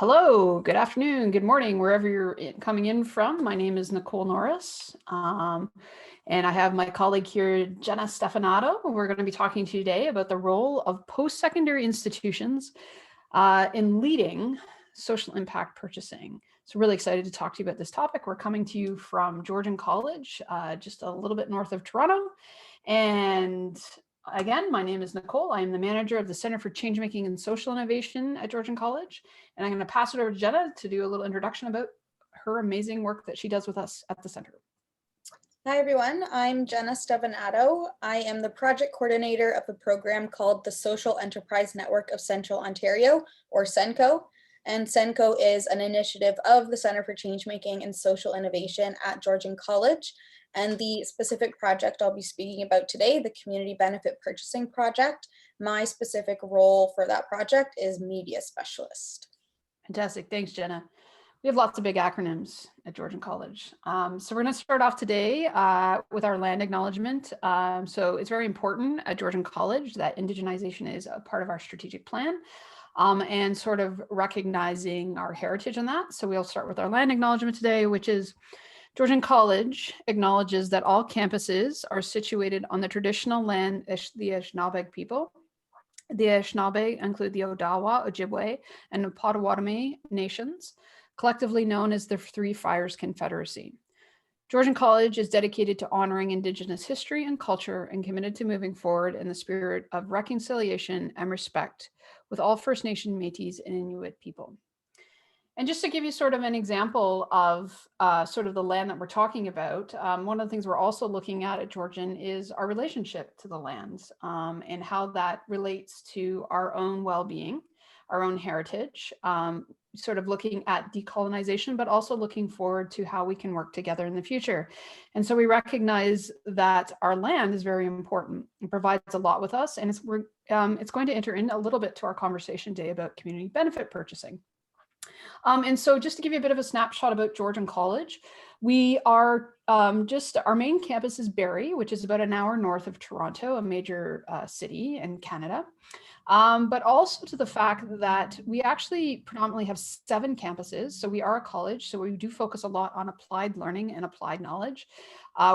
Hello, good afternoon, good morning, wherever you're coming in from. My name is Nicole Norris, and I have my colleague here, Jenna Stevenato. We're going to be talking to you today about the role of post-secondary institutions in leading social impact purchasing. So really excited to talk to you about this topic. We're coming to you from Georgian College, just a little bit north of Toronto. And again, my name is Nicole. I am the manager of the Center for Changemaking and Social Innovation at Georgian College. And I'm going to pass it over to Jenna to do a little introduction about her amazing work that she does with us at the center. Hi everyone, I'm Jenna Stevenato. I am the project coordinator of a program called the Social Enterprise Network of Central Ontario, or Senko. And Senko is an initiative of the Center for Changemaking and Social Innovation at Georgian College. And the specific project I'll be speaking about today, the Community Benefit Purchasing Project, my specific role for that project is Media Specialist. Fantastic, thanks Jenna. We have lots of big acronyms at Georgian College. So we're going to start off today with our land acknowledgement. So it's very important at Georgian College that indigenization is a part of our strategic plan and sort of recognizing our heritage in that. So we'll start with our land acknowledgement today, which is Georgian College acknowledges that all campuses are situated on the traditional land of the Anishinaabe people. The Anishinaabe include the Odawa, Ojibwe, and the Potawatomi nations, collectively known as the Three Fires Confederacy. Georgian College is dedicated to honoring Indigenous history and culture and committed to moving forward in the spirit of reconciliation and respect with all First Nation, Métis, and Inuit people. And just to give you sort of an example of sort of the land that we're talking about, one of the things we're also looking at Georgian is our relationship to the lands and how that relates to our own well-being, our own heritage, sort of looking at decolonization, but also looking forward to how we can work together in the future. And so we recognize that our land is very important. It provides a lot with us, and it's going to enter in a little bit to our conversation today about community benefit purchasing. And so just to give you a bit of a snapshot about Georgian College, we are our main campus is Barrie, which is about an hour north of Toronto, a major city in Canada. But also to the fact that we actually predominantly have 7 campuses. So we are a college, so we do focus a lot on applied learning and applied knowledge.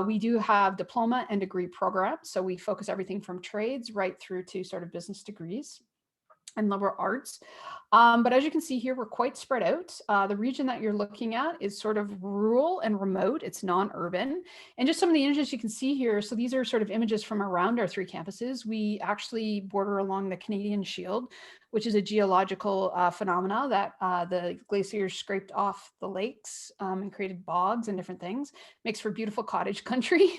We do have diploma and degree programs. So we focus everything from trades right through to sort of business degrees and liberal arts. But as you can see here, we're quite spread out. The region that you're looking at is sort of rural and remote. It's non-urban. And just some of the images you can see here. So these are sort of images from around our 3 campuses. We actually border along the Canadian Shield, which is a geological phenomena that the glaciers scraped off the lakes and created bogs and different things. Makes for beautiful cottage country.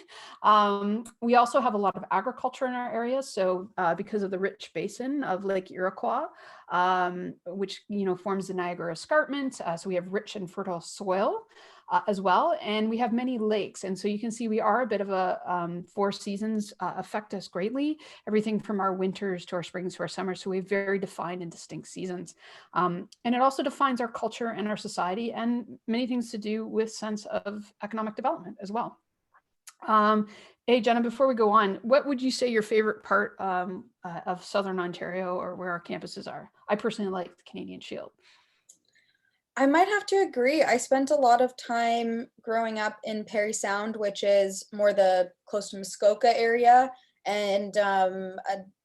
We also have a lot of agriculture in our area. So because of the rich basin of Lake Iroquois, which forms the Niagara Escarpment. So we have rich and fertile soil as well, and we have many lakes. And so you can see we are a bit of a 4 seasons affect us greatly. Everything from our winters to our springs to our summers. So we have very defined and distinct seasons, and it also defines our culture and our society, and many things to do with sense of economic development as well. Hey, Jenna, before we go on, what would you say your favorite part of Southern Ontario or where our campuses are? I personally like the Canadian Shield. I might have to agree. I spent a lot of time growing up in Parry Sound, which is more the close to Muskoka area. And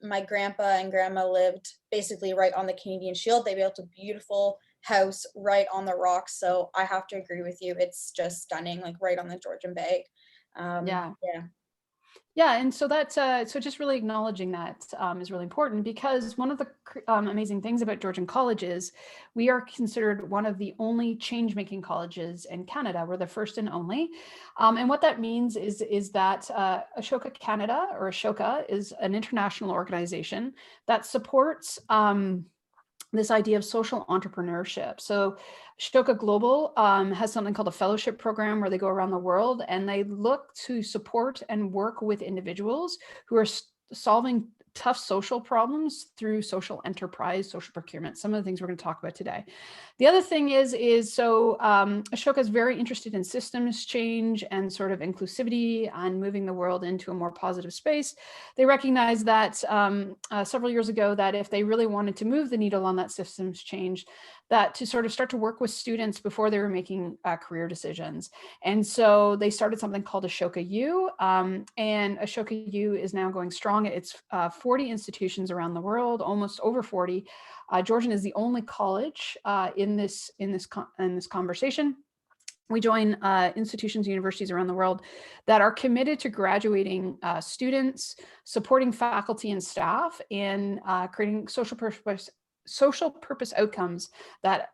my grandpa and grandma lived basically right on the Canadian Shield. They built a beautiful house right on the rocks. So I have to agree with you. It's just stunning, like right on the Georgian Bay. Yeah, and so that's so just really acknowledging that is really important, because one of the amazing things about Georgian College is we are considered one of the only change-making colleges in Canada. We're the first and only, and what that means is that Ashoka Canada, or Ashoka, is an international organization that supports this idea of social entrepreneurship. So Ashoka Global has something called a fellowship program where they go around the world and they look to support and work with individuals who are solving tough social problems through social enterprise, social procurement, some of the things we're going to talk about today. The other thing is Ashoka is very interested in systems change and sort of inclusivity and moving the world into a more positive space. They recognized that several years ago that if they really wanted to move the needle on that systems change, that to sort of start to work with students before they were making career decisions. And so they started something called Ashoka U, and Ashoka U is now going strong. It's 40 institutions around the world, almost over 40. Georgian is the only college in this conversation. We join institutions, universities around the world that are committed to graduating students, supporting faculty and staff, and creating social purpose outcomes that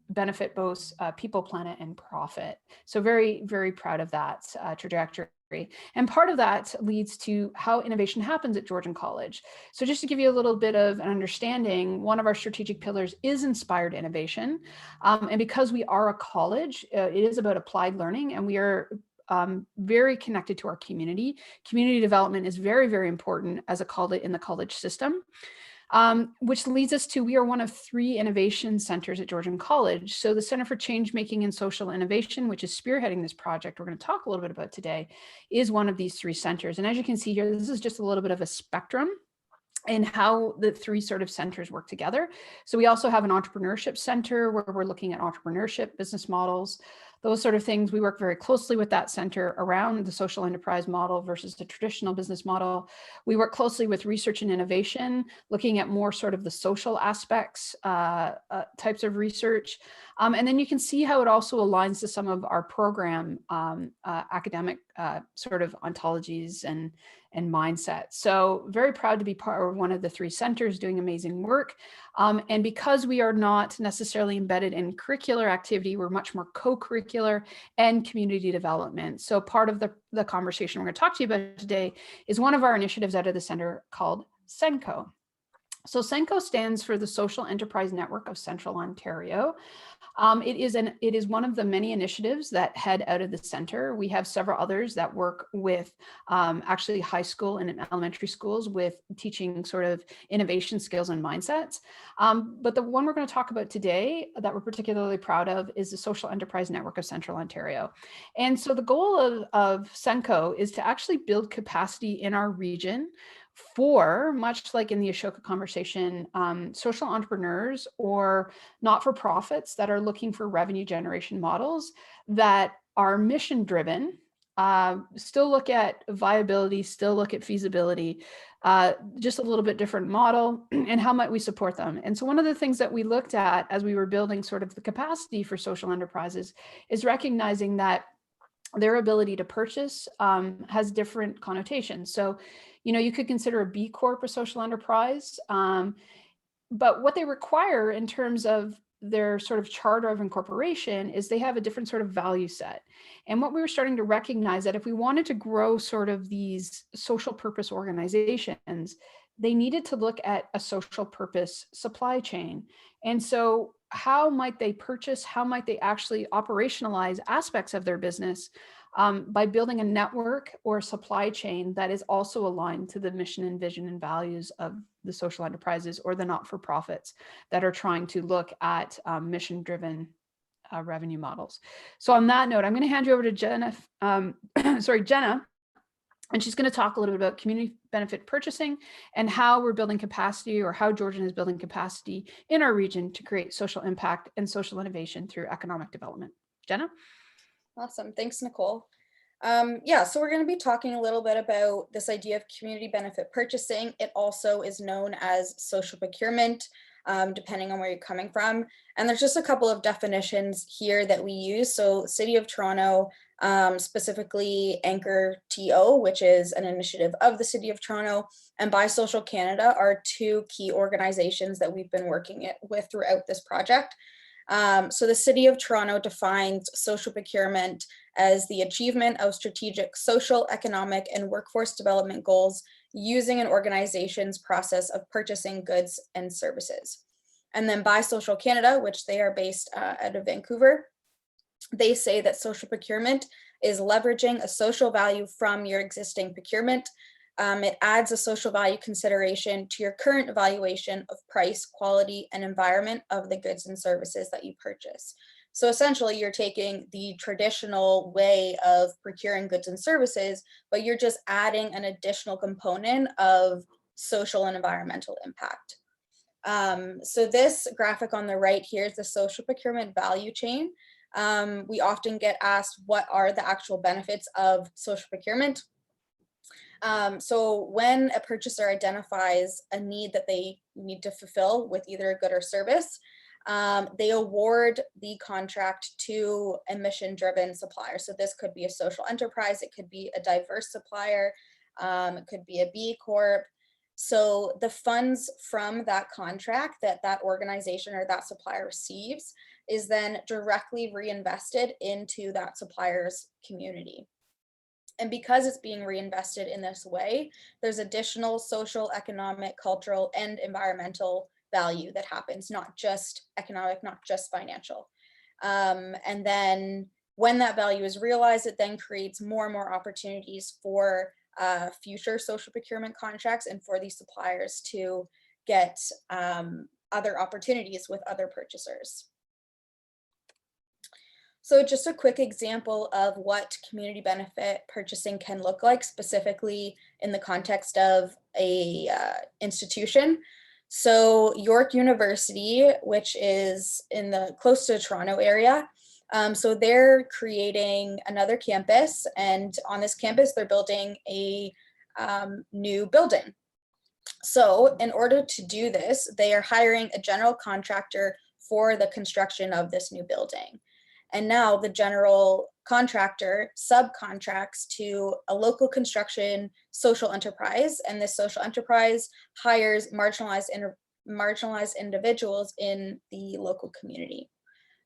benefit both people, planet, and profit. So very, very proud of that trajectory. And part of that leads to how innovation happens at Georgian College. So just to give you a little bit of an understanding, one of our strategic pillars is inspired innovation. And because we are a college, it is about applied learning, and we are very connected to our community. Community development is very, very important as a college in the college system. Which leads us to, we are one of 3 innovation centers at Georgian College. So the Center for Change Making and Social Innovation, which is spearheading this project we're going to talk a little bit about today, is one of these 3 centers. And as you can see here, this is just a little bit of a spectrum and how the 3 sort of centers work together. So we also have an entrepreneurship center where we're looking at entrepreneurship, business models, those sort of things. We work very closely with that center around the social enterprise model versus the traditional business model. We work closely with research and innovation, looking at more sort of the social aspects, types of research. And then you can see how it also aligns to some of our program academic sort of ontologies and mindset. So very proud to be part of one of the 3 centers doing amazing work. And because we are not necessarily embedded in curricular activity, we're much more co-curricular and community development. So part of the conversation we're going to talk to you about today is one of our initiatives out of the center called Senko. So Senko stands for the Social Enterprise Network of Central Ontario. It is one of the many initiatives that head out of the center. We have several others that work with actually high school and elementary schools with teaching sort of innovation skills and mindsets. But the one we're going to talk about today that we're particularly proud of is the Social Enterprise Network of Central Ontario. And so the goal of Senko is to actually build capacity in our region for, much like in the Ashoka conversation, social entrepreneurs or not-for-profits that are looking for revenue generation models that are mission-driven, still look at viability, still look at feasibility, just a little bit different model, and how might we support them. And so one of the things that we looked at as we were building sort of the capacity for social enterprises is recognizing that their ability to purchase has different connotations. So, you know, you could consider a B Corp a social enterprise, but what they require in terms of their sort of charter of incorporation is they have a different sort of value set. And what we were starting to recognize that if we wanted to grow sort of these social purpose organizations, they needed to look at a social purpose supply chain. And so how might they purchase, how might they actually operationalize aspects of their business by building a network or a supply chain that is also aligned to the mission and vision and values of the social enterprises or the not-for-profits that are trying to look at mission-driven revenue models. So on that note, I'm going to hand you over to Jenna, Jenna, and she's going to talk a little bit about community benefit purchasing and how we're building capacity, or how Georgian is building capacity in our region to create social impact and social innovation through economic development. Jenna? Awesome. Thanks, Nicole. So we're going to be talking a little bit about this idea of community benefit purchasing. It also is known as social procurement, depending on where you're coming from. And there's just a couple of definitions here that we use. So City of Toronto, specifically Anchor TO, which is an initiative of the City of Toronto, and Buy Social Canada are 2 key organizations that we've been working with throughout this project. So the City of Toronto defines social procurement as the achievement of strategic social, economic, and workforce development goals using an organization's process of purchasing goods and services. And then Buy Social Canada, which they are based out of Vancouver, they say that social procurement is leveraging a social value from your existing procurement It adds a social value consideration to your current evaluation of price, quality, and environment of the goods and services that you purchase. So essentially, you're taking the traditional way of procuring goods and services, but you're just adding an additional component of social and environmental impact. So this graphic on the right here is the social procurement value chain. We often get asked, what are the actual benefits of social procurement? So when a purchaser identifies a need that they need to fulfill with either a good or service, they award the contract to a mission-driven supplier. So this could be a social enterprise, it could be a diverse supplier, it could be a B Corp. So the funds from that contract that that organization or that supplier receives is then directly reinvested into that supplier's community. And because it's being reinvested in this way, there's additional social, economic, cultural, and environmental value that happens, not just economic, not just financial. And then when that value is realized, it then creates more and more opportunities for future social procurement contracts and for these suppliers to get other opportunities with other purchasers. So just a quick example of what community benefit purchasing can look like, specifically in the context of a institution. So York University, which is in the close to the Toronto area, so they're creating another campus, and on this campus, they're building a new building. So in order to do this, they are hiring a general contractor for the construction of this new building. And now the general contractor subcontracts to a local construction social enterprise, and this social enterprise hires marginalized individuals in the local community.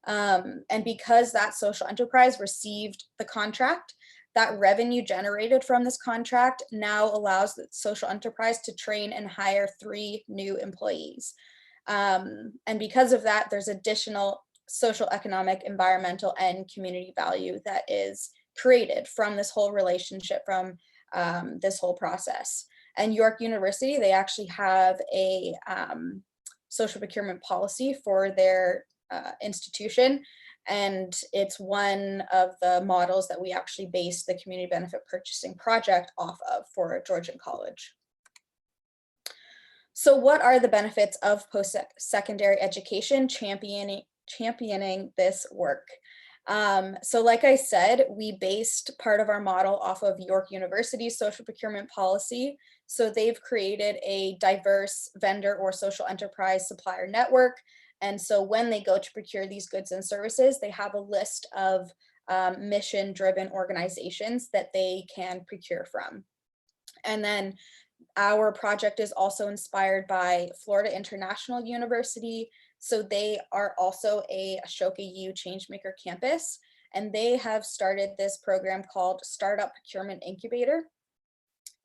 And because that social enterprise received the contract, that revenue generated from this contract now allows the social enterprise to train and hire 3 new employees. And because of that, there's additional social, economic, environmental, and community value that is created from this whole relationship, from this whole process. And York University, they actually have a social procurement policy for their institution, and it's one of the models that we actually base the community benefit purchasing project off of for Georgian College. So what are the benefits of post-secondary education championing this work? So like I said, we based part of our model off of York University's social procurement policy. So they've created a diverse vendor or social enterprise supplier network. And so when they go to procure these goods and services, they have a list of mission-driven organizations that they can procure from. And then our project is also inspired by Florida International University. So they are also a Ashoka U Changemaker campus, and they have started this program called Startup Procurement Incubator.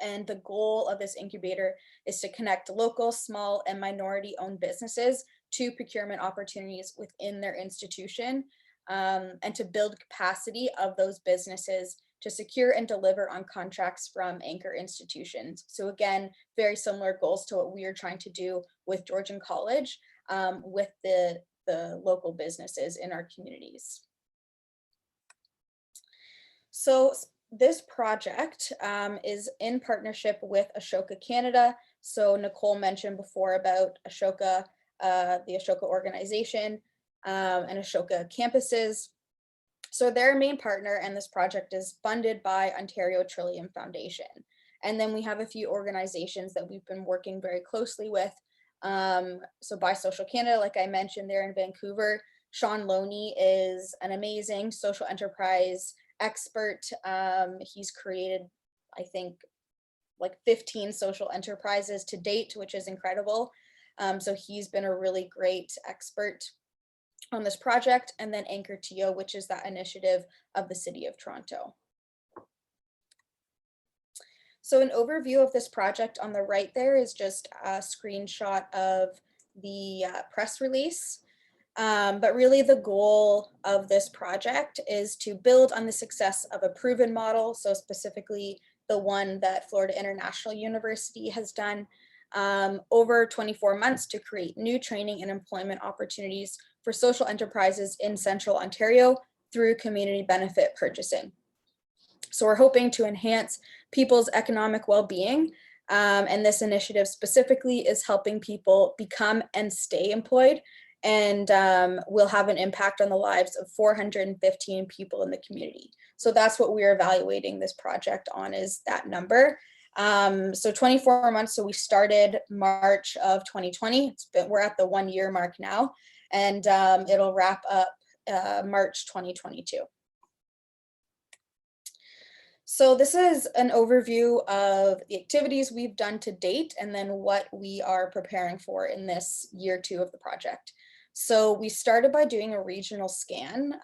And the goal of this incubator is to connect local, small, and minority-owned businesses to procurement opportunities within their institution, and to build capacity of those businesses to secure and deliver on contracts from anchor institutions. So again, very similar goals to what we are trying to do with Georgian College, with the local businesses in our communities. So this project is in partnership with Ashoka Canada. So Nicole mentioned before about Ashoka, the Ashoka organization, and Ashoka campuses. So they're a main partner, and this project is funded by Ontario Trillium Foundation. And then we have a few organizations that we've been working very closely with. So By Social Canada, like I mentioned, they're in Vancouver. Sean Loney is an amazing social enterprise expert. He's created, I think, like 15 social enterprises to date, which is incredible. So he's been a really great expert on this project. And then Anchor TO, which is that initiative of the City of Toronto. So an overview of this project on the right there is just a screenshot of the press release. But really the goal of this project is to build on the success of a proven model, so specifically the one that Florida International University has done, over 24 months to create new training and employment opportunities for social enterprises in Central Ontario through community benefit purchasing. So we're hoping to enhance people's economic well-being, and this initiative specifically is helping people become and stay employed, and will have an impact on the lives of 415 people in the community. So that's what we're evaluating this project on, is that number. So 24 months, so we started March of 2020. We're at the 1 year mark now, and it'll wrap up March 2022. So this is an overview of the activities we've done to date, and then what we are preparing for in this year 2 of the project. So we started by doing a regional scan,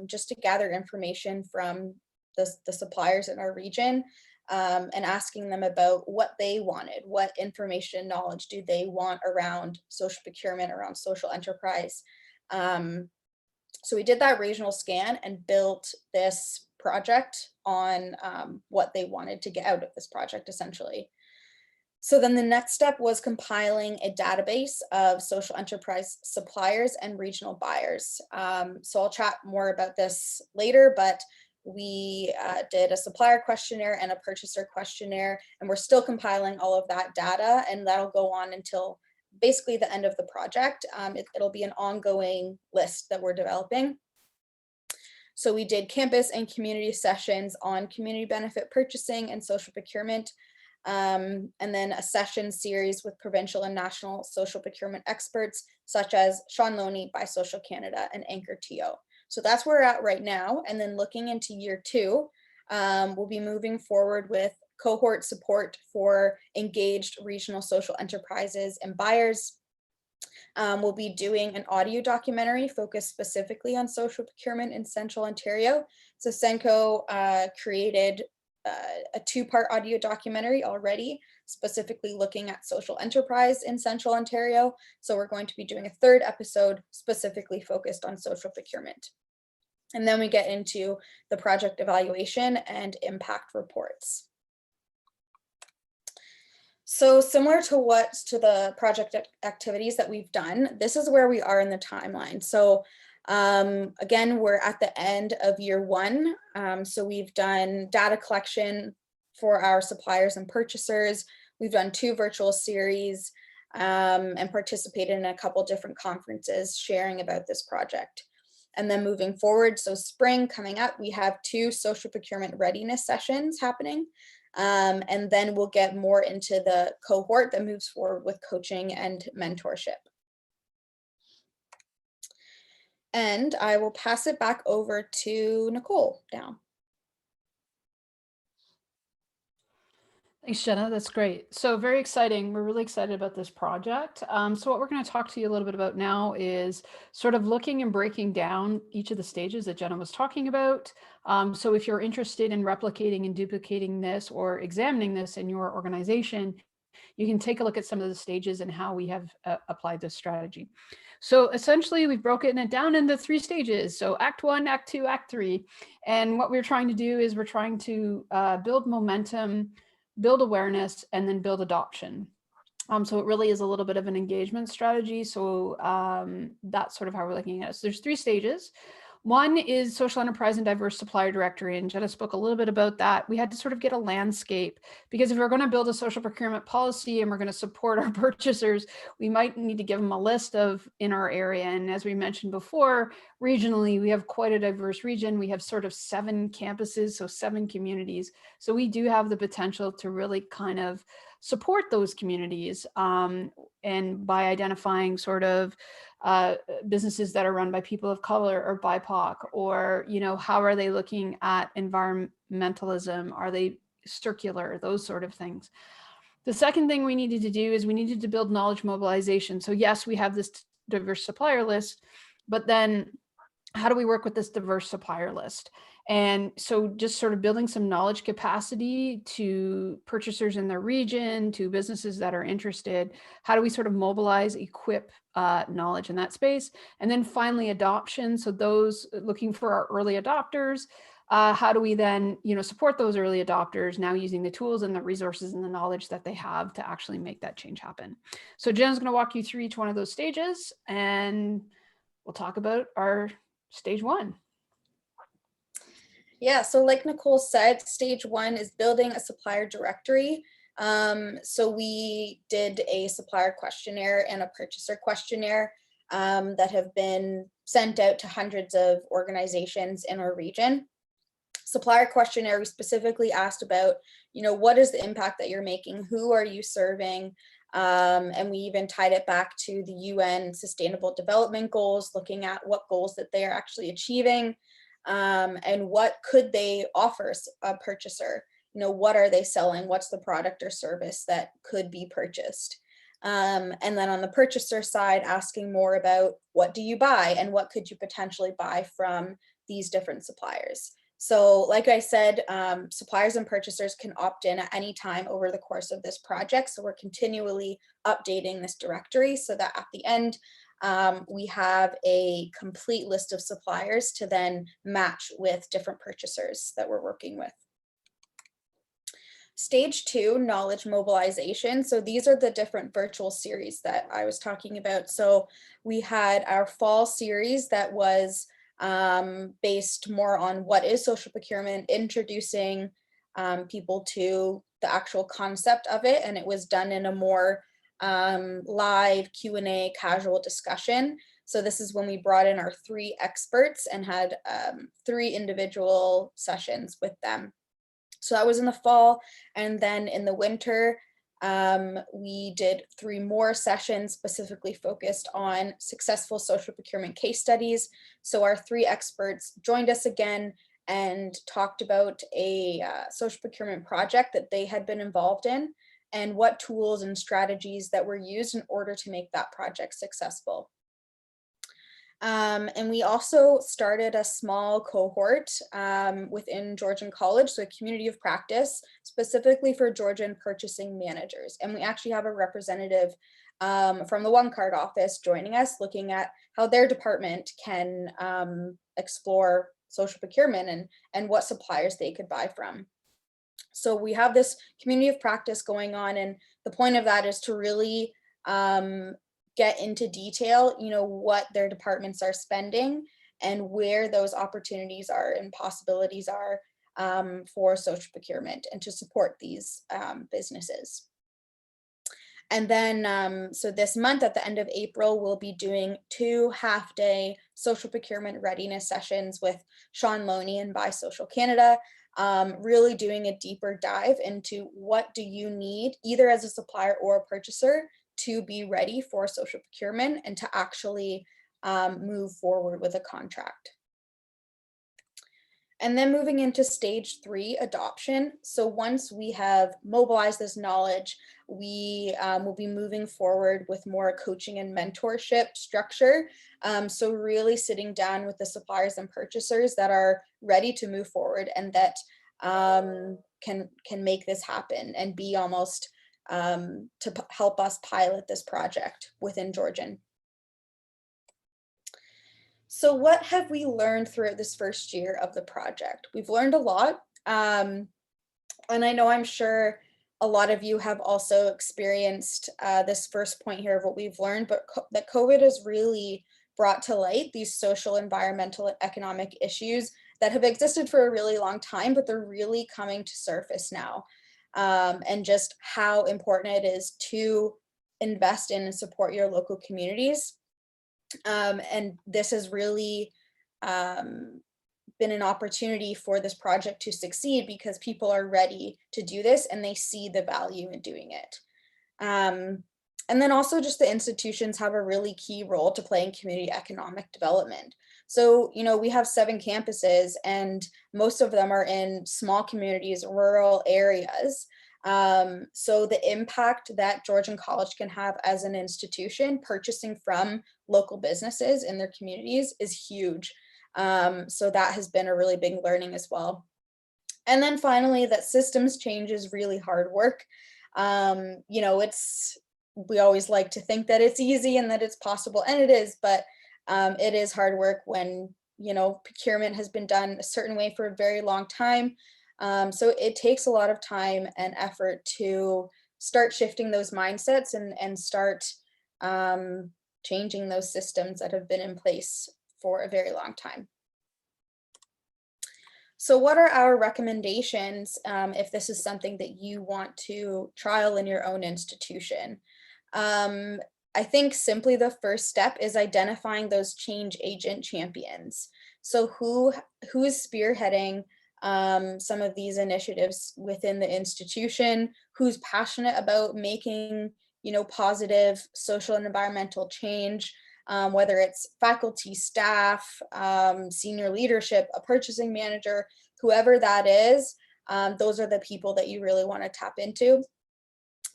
just to gather information from the suppliers in our region, and asking them about what they wanted, what information and knowledge do they want around social procurement, around social enterprise. So we did that regional scan and built this project on what they wanted to get out of this project, essentially. So then the next step was compiling a database of social enterprise suppliers and regional buyers. So I'll chat more about this later, but we did a supplier questionnaire and a purchaser questionnaire, and we're still compiling all of that data, and that'll go on until basically the end of the project. It'll be an ongoing list that we're developing. So we did campus and community sessions on community benefit purchasing and social procurement, and then a session series with provincial and national social procurement experts, such as Sean Loney, By Social Canada, and Anchor TO. So that's where we're at right now. And then looking into year 2, we'll be moving forward with cohort support for engaged regional social enterprises and buyers. We'll be doing an audio documentary focused specifically on social procurement in Central Ontario. So Senko created a 2-part audio documentary already, specifically looking at social enterprise in Central Ontario. So we're going to be doing a 3rd episode specifically focused on social procurement. And then we get into the project evaluation and impact reports. So similar to the project activities that we've done, this is where we are in the timeline. So again, we're at the end of year 1. So we've done data collection for our suppliers and purchasers. We've done 2 virtual series, and participated in a couple different conferences sharing about this project. And then moving forward, so spring coming up, we have 2 social procurement readiness sessions happening. And then we'll get more into the cohort that moves forward with coaching and mentorship. And I will pass it back over to Nicole now. Thanks, Jenna. That's great. So very exciting. We're really excited about this project. So what we're going to talk to you a little bit about now is sort of looking and breaking down each of the stages that Jenna was talking about. So if you're interested in replicating and duplicating this or examining this in your organization, you can take a look at some of the stages and how we have applied this strategy. So essentially, we've broken it down into 3 stages. So Act 1, Act 2, Act 3. And what we're trying to do is we're trying to build momentum, build awareness, and then build adoption. So it really is a little bit of an engagement strategy. So that's sort of how we're looking at it. So there's 3 stages. One is social enterprise and diverse supplier directory, and Jenna spoke a little bit about that. We had to sort of get a landscape, because if we're going to build a social procurement policy and we're going to support our purchasers, we might need to give them a list of in our area. And as we mentioned before, regionally, we have quite a diverse region. We have sort of 7 campuses, so 7 communities. So we do have the potential to really kind of support those communities, and by identifying sort of businesses that are run by people of color or BIPOC, or, you know, how are they looking at environmentalism? Are they circular? Those sort of things. The second thing we needed to do is we needed to build knowledge mobilization. So yes, we have this diverse supplier list, but then how do we work with this diverse supplier list? And so just sort of building some knowledge capacity to purchasers in the region, to businesses that are interested. How do we sort of mobilize, equip knowledge in that space? And then finally, adoption. So those looking for our early adopters, how do we then, support those early adopters now using the tools and the resources and the knowledge that they have to actually make that change happen? So Jen's going to walk you through each one of those stages, and we'll talk about our stage one. Yeah, so like Nicole said, stage one is building a supplier directory. So we did a supplier questionnaire and a purchaser questionnaire that have been sent out to hundreds of organizations in our region. Supplier questionnaire, we specifically asked about, what is the impact that you're making? Who are you serving? And we even tied it back to the UN Sustainable Development Goals, looking at what goals that they are actually achieving, and what could they offer a purchaser? What are they selling? What's the product or service that could be purchased? And then on the purchaser side, asking more about what do you buy and what could you potentially buy from these different suppliers. So like I said, suppliers and purchasers can opt in at any time over the course of this project. So we're continually updating this directory so that at the end, we have a complete list of suppliers to then match with different purchasers that we're working with. Stage two, knowledge mobilization. So these are the different virtual series that I was talking about. So we had our fall series that was based more on what is social procurement, introducing people to the actual concept of it. And it was done in a more live Q&A casual discussion. So this is when we brought in our 3 experts and had 3 individual sessions with them. So that was in the fall. And then in the winter, we did 3 more sessions specifically focused on successful social procurement case studies. So our 3 experts joined us again and talked about a social procurement project that they had been involved in and what tools and strategies that were used in order to make that project successful. And we also started a small cohort within Georgian College, so a community of practice, specifically for Georgian purchasing managers. And we actually have a representative from the One Card office joining us, looking at how their department can explore social procurement and what suppliers they could buy from. So we have this community of practice going on, and the point of that is to really get into detail, what their departments are spending and where those opportunities are and possibilities are for social procurement and to support these businesses. And then, so this month at the end of April, we'll be doing 2 half-day social procurement readiness sessions with Sean Loney and Buy Social Canada, really doing a deeper dive into what do you need, either as a supplier or a purchaser, to be ready for social procurement and to actually move forward with a contract. And then moving into stage 3, adoption. So once we have mobilized this knowledge, we will be moving forward with more coaching and mentorship structure. So really sitting down with the suppliers and purchasers that are ready to move forward and that can make this happen and be almost to help us pilot this project within Georgian. So what have we learned throughout this first year of the project? We've learned a lot. And I know I'm sure a lot of you have also experienced this first point here of what we've learned, but that COVID has really brought to light these social, environmental, and economic issues that have existed for a really long time, but they're really coming to surface now. And just how important it is to invest in and support your local communities. And this has really been an opportunity for this project to succeed because people are ready to do this and they see the value in doing it. And then also just the institutions have a really key role to play in community economic development. So, we have 7 campuses and most of them are in small communities, rural areas. So the impact that Georgian College can have as an institution purchasing from local businesses in their communities is huge. So that has been a really big learning as well. And then finally, that systems change is really hard work. We always like to think that it's easy and that it's possible, and it is, but it is hard work when procurement has been done a certain way for a very long time. So it takes a lot of time and effort to start shifting those mindsets and start changing those systems that have been in place for a very long time. So what are our recommendations if this is something that you want to trial in your own institution? I think simply the first step is identifying those change agent champions. So who's spearheading some of these initiatives within the institution, who's passionate about making, positive social and environmental change, whether it's faculty, staff, senior leadership, a purchasing manager, whoever that is, those are the people that you really want to tap into.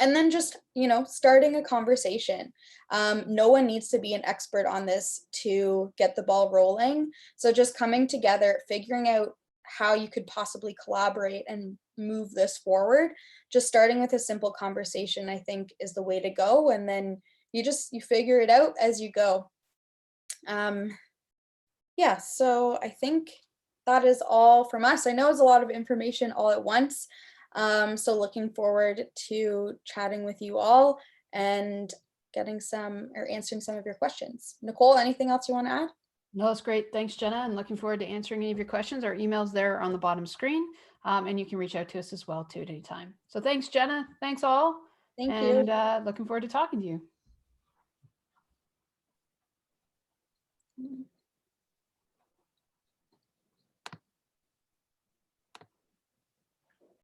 And then just, starting a conversation. No one needs to be an expert on this to get the ball rolling. So just coming together, figuring out how you could possibly collaborate and move this forward. Just starting with a simple conversation, I think, is the way to go. And then you figure it out as you go. Yeah, so I think that is all from us. I know it's a lot of information all at once. So looking forward to chatting with you all and getting answering some of your questions. Nicole, anything else you want to add? No, that's great. Thanks, Jenna. And looking forward to answering any of your questions. Our email's there on the bottom screen. And you can reach out to us as well too at any time. So thanks, Jenna. Thanks all. Thank you. And looking forward to talking to you.